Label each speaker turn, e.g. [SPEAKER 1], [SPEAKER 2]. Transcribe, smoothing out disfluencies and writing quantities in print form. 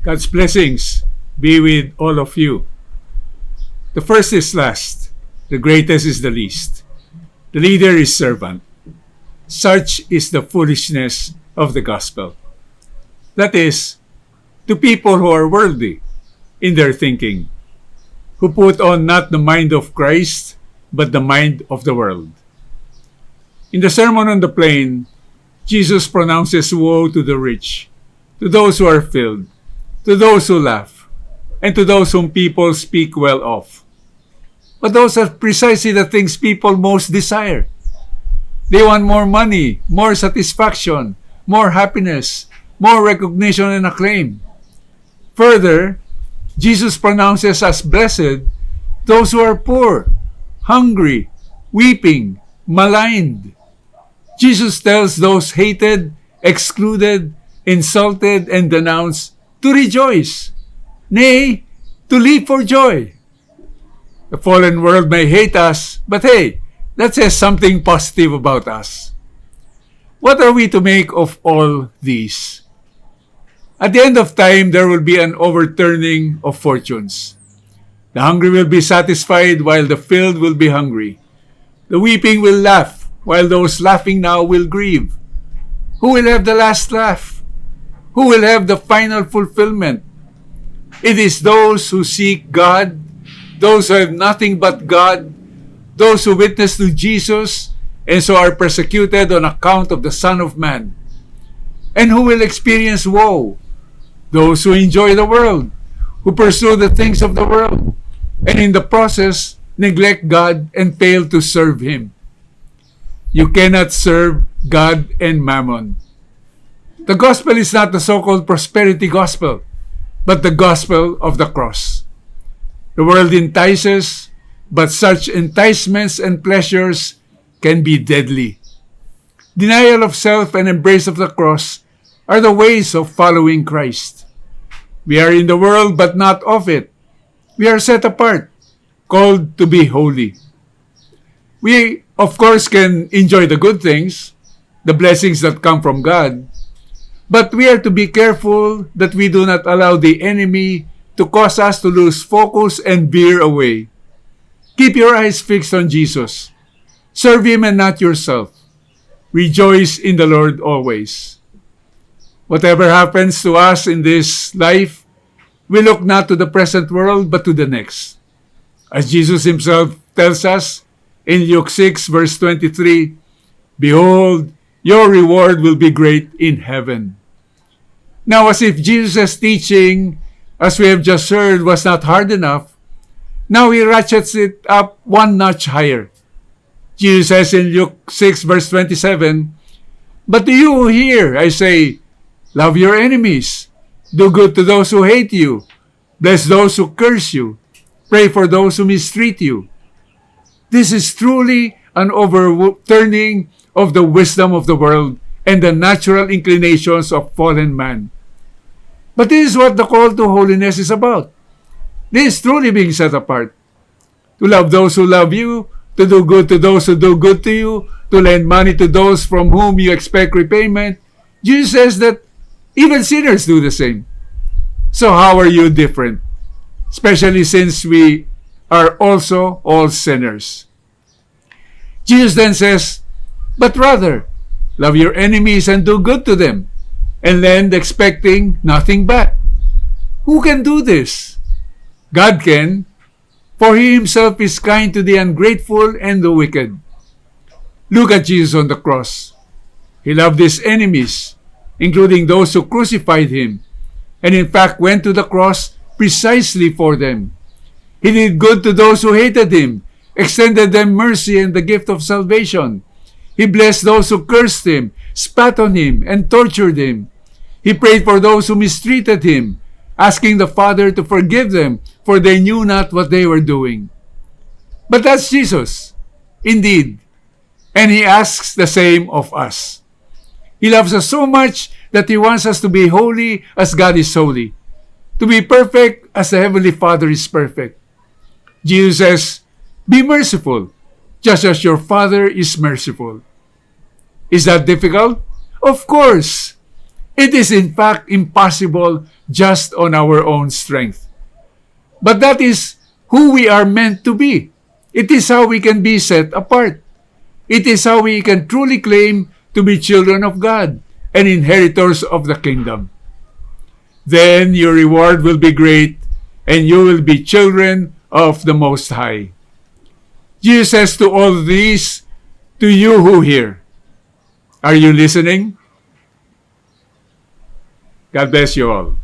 [SPEAKER 1] God's blessings be with all of you. The first is last, the greatest is the least. The leader is servant. Such is the foolishness of the gospel. That is, to people who are worldly in their thinking, who put on not the mind of Christ, but the mind of the world. In the Sermon on the Plain, Jesus pronounces woe to the rich, to those who are filled, to those who laugh, and to those whom people speak well of. But those are precisely the things people most desire. They want more money, more satisfaction, more happiness, more recognition and acclaim. Further, Jesus pronounces as blessed those who are poor, hungry, weeping, maligned. Jesus tells those hated, excluded, insulted, and denounced to rejoice, nay, to leap for joy. The fallen world may hate us, but hey, that says something positive about us. What are we to make of all these? At the end of time, there will be an overturning of fortunes. The hungry will be satisfied while the filled will be hungry. The weeping will laugh while those laughing now will grieve. Who will have the last laugh? Who will have the final fulfillment? It is those who seek God, those who have nothing but God, those who witness to Jesus and so are persecuted on account of the Son of Man. And who will experience woe? Those who enjoy the world, who pursue the things of the world, and in the process neglect God and fail to serve Him. You cannot serve God and mammon. The gospel is not the so-called prosperity gospel, but the gospel of the cross. The world entices, but such enticements and pleasures can be deadly. Denial of self and embrace of the cross are the ways of following Christ. We are in the world, but not of it. We are set apart, called to be holy. We, of course, can enjoy the good things, the blessings that come from God, but we are to be careful that we do not allow the enemy to cause us to lose focus and veer away. Keep your eyes fixed on Jesus. Serve Him and not yourself. Rejoice in the Lord always. Whatever happens to us in this life, we look not to the present world, but to the next. As Jesus Himself tells us in Luke 6, verse 23, "Behold, your reward will be great in heaven." Now, as if Jesus' teaching, as we have just heard, was not hard enough, now He ratchets it up one notch higher. Jesus says in Luke 6, verse 27, "But to you who hear, I say, love your enemies, do good to those who hate you, bless those who curse you, pray for those who mistreat you." This is truly an overturning of the wisdom of the world and the natural inclinations of fallen man. But this is what the call to holiness is about. This is truly being set apart. To love those who love you, to do good to those who do good to you, to lend money to those from whom you expect repayment. Jesus says that even sinners do the same. So how are you different? Especially since we are also all sinners. Jesus then says, "But rather, love your enemies and do good to them, and lend expecting nothing back." Who can do this? God can, for He Himself is kind to the ungrateful and the wicked. Look at Jesus on the cross. He loved His enemies, including those who crucified Him, and in fact went to the cross precisely for them. He did good to those who hated Him, extended them mercy and the gift of salvation. He blessed those who cursed Him, spat on Him, and tortured Him. He prayed for those who mistreated Him, asking the Father to forgive them, for they knew not what they were doing. But that's Jesus, indeed, and He asks the same of us. He loves us so much that He wants us to be holy as God is holy, to be perfect as the Heavenly Father is perfect. Jesus says, "Be merciful, just as your Father is merciful." Is that difficult? Of course. It is in fact impossible just on our own strength. But that is who we are meant to be. It is how we can be set apart. It is how we can truly claim to be children of God and inheritors of the kingdom. Then your reward will be great, and you will be children of the Most High. Jesus says to all these, to you who hear, are you listening? God bless you all.